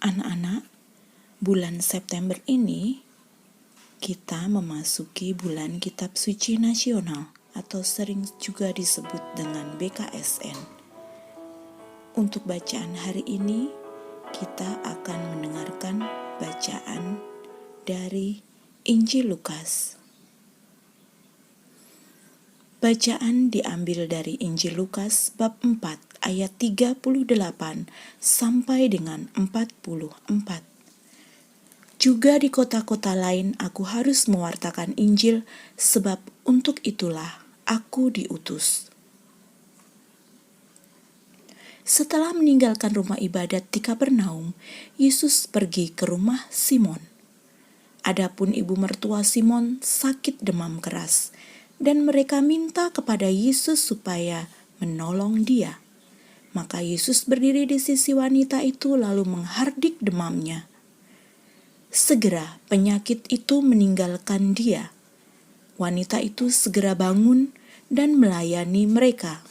Anak-anak, bulan September ini kita memasuki bulan Kitab Suci Nasional atau sering juga disebut dengan BKSN. Untuk bacaan hari ini, kita akan mendengarkan bacaan dari Injil Lukas. Bacaan diambil dari Injil Lukas bab 4 ayat 38 sampai dengan 44. Juga di kota-kota lain aku harus mewartakan Injil, sebab untuk itulah aku diutus. Setelah meninggalkan rumah ibadat di Kapernaum, Yesus pergi ke rumah Simon. Adapun ibu mertua Simon sakit demam keras, dan mereka minta kepada Yesus supaya menolong dia. Maka Yesus berdiri di sisi wanita itu lalu menghardik demamnya. Segera penyakit itu meninggalkan dia. Wanita itu segera bangun dan melayani mereka.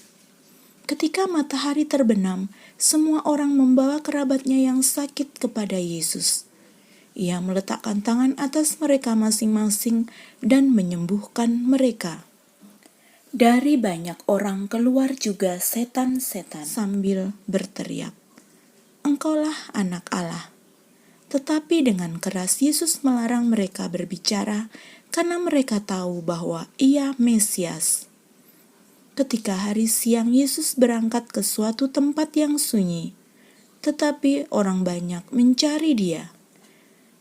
Ketika matahari terbenam, semua orang membawa kerabatnya yang sakit kepada Yesus. Ia meletakkan tangan atas mereka masing-masing dan menyembuhkan mereka. Dari banyak orang keluar juga setan-setan sambil berteriak, "Engkaulah Anak Allah." Tetapi dengan keras Yesus melarang mereka berbicara karena mereka tahu bahwa Ia Mesias. Ketika hari siang Yesus berangkat ke suatu tempat yang sunyi, tetapi orang banyak mencari Dia.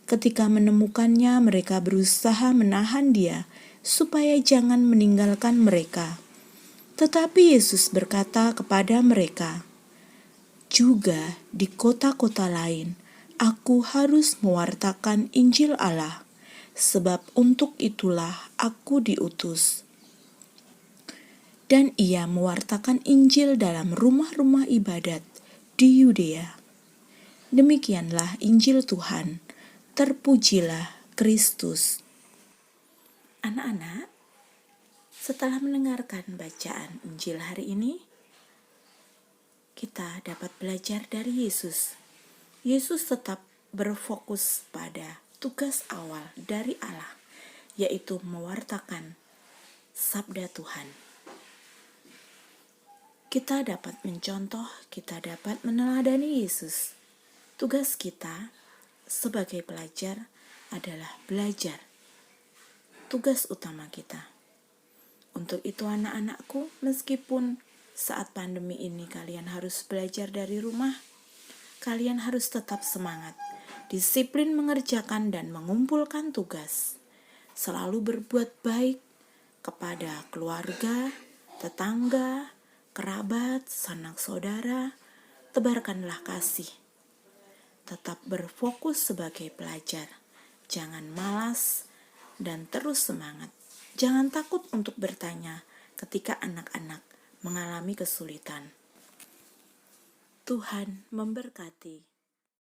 Ketika menemukannya, mereka berusaha menahan Dia supaya jangan meninggalkan mereka. Tetapi Yesus berkata kepada mereka, "Juga di kota-kota lain, aku harus mewartakan Injil Allah, sebab untuk itulah aku diutus." Dan Ia mewartakan Injil dalam rumah-rumah ibadat di Yudea. Demikianlah Injil Tuhan. Terpujilah Kristus. Anak-anak, setelah mendengarkan bacaan Injil hari ini, kita dapat belajar dari Yesus. Yesus tetap berfokus pada tugas awal dari Allah, yaitu mewartakan sabda Tuhan. Kita dapat mencontoh, kita dapat meneladani Yesus. Tugas kita sebagai pelajar adalah belajar. Tugas utama kita. Untuk itu anak-anakku, meskipun saat pandemi ini kalian harus belajar dari rumah, kalian harus tetap semangat, disiplin mengerjakan dan mengumpulkan tugas. Selalu berbuat baik kepada keluarga, tetangga, kerabat, sanak saudara. Tebarkanlah kasih. Tetap berfokus sebagai pelajar. Jangan malas dan terus semangat. Jangan takut untuk bertanya ketika anak-anak mengalami kesulitan. Tuhan memberkati.